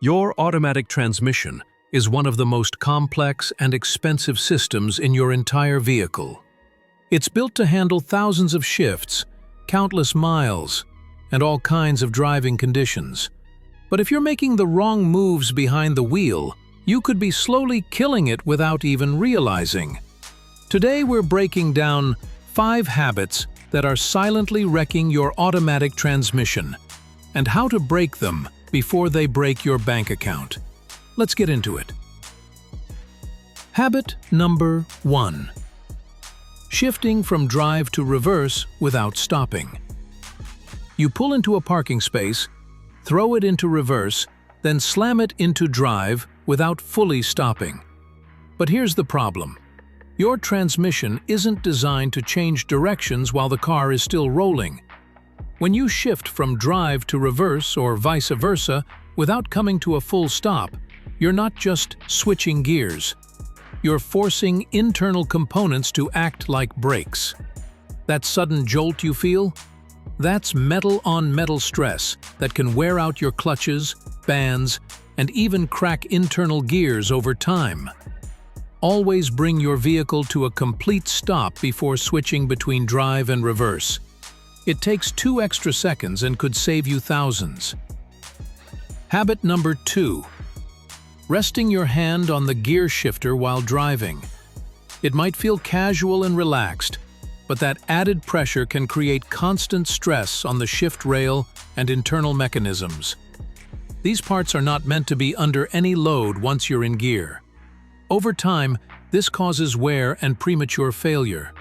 Your automatic transmission is one of the most complex and expensive systems in your entire vehicle. It's built to handle thousands of shifts, countless miles, and all kinds of driving conditions. But if you're making the wrong moves behind the wheel, you could be slowly killing it without even realizing. Today we're breaking down 5 habits that are silently wrecking your automatic transmission, and how to break them before they break your bank account. Let's get into it. Habit number 1. Shifting from drive to reverse without stopping. You pull into a parking space, throw it into reverse, then slam it into drive without fully stopping. But here's the problem. Your transmission isn't designed to change directions while the car is still rolling. When you shift from drive to reverse or vice versa without coming to a full stop, you're not just switching gears. You're forcing internal components to act like brakes. That sudden jolt you feel? That's metal-on-metal stress that can wear out your clutches, bands, and even crack internal gears over time. Always bring your vehicle to a complete stop before switching between drive and reverse. It takes 2 extra seconds and could save you thousands. Habit number 2. Resting your hand on the gear shifter while driving. It might feel casual and relaxed, but that added pressure can create constant stress on the shift rail and internal mechanisms. These parts are not meant to be under any load once you're in gear. Over time, this causes wear and premature failure.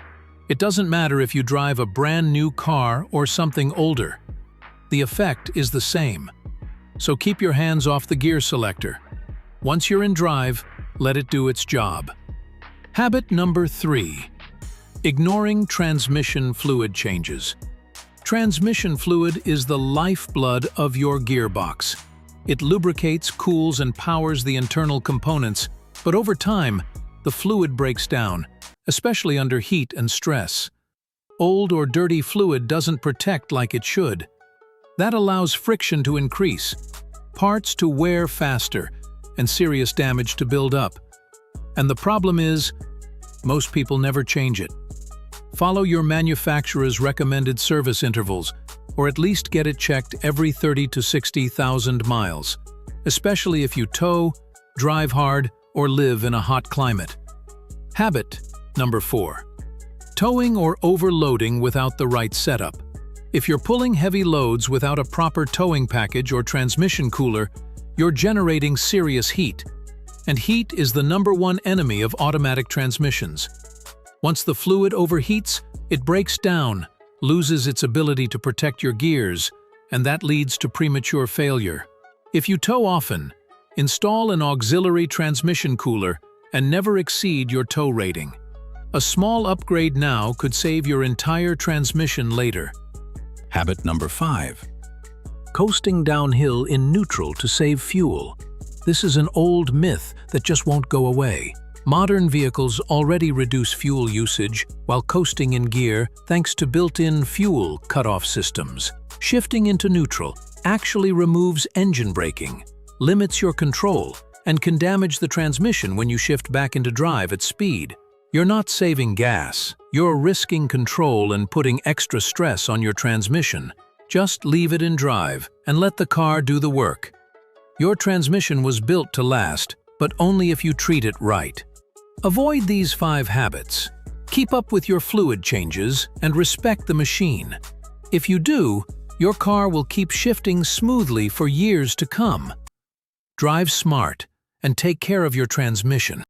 It doesn't matter if you drive a brand new car or something older. The effect is the same. So keep your hands off the gear selector. Once you're in drive, let it do its job. Habit number 3. Ignoring transmission fluid changes. Transmission fluid is the lifeblood of your gearbox. It lubricates, cools, and powers the internal components, but over time, the fluid breaks down, especially under heat and stress. Old or dirty fluid doesn't protect like it should. That allows friction to increase, parts to wear faster, and serious damage to build up. And the problem is, most people never change it. Follow your manufacturer's recommended service intervals, or at least get it checked every 30 to 60,000 miles, especially if you tow, drive hard, or live in a hot climate. Habit number 4. Towing or overloading without the right setup. If you're pulling heavy loads without a proper towing package or transmission cooler, you're generating serious heat. And heat is the #1 enemy of automatic transmissions. Once the fluid overheats, it breaks down, loses its ability to protect your gears, and that leads to premature failure. If you tow often, install an auxiliary transmission cooler and never exceed your tow rating. A small upgrade now could save your entire transmission later. Habit number 5. Coasting downhill in neutral to save fuel. This is an old myth that just won't go away. Modern vehicles already reduce fuel usage while coasting in gear thanks to built-in fuel cutoff systems. Shifting into neutral actually removes engine braking, limits your control, and can damage the transmission when you shift back into drive at speed. You're not saving gas. You're risking control and putting extra stress on your transmission. Just leave it in drive and let the car do the work. Your transmission was built to last, but only if you treat it right. Avoid these 5 habits. Keep up with your fluid changes and respect the machine. If you do, your car will keep shifting smoothly for years to come. Drive smart and take care of your transmission.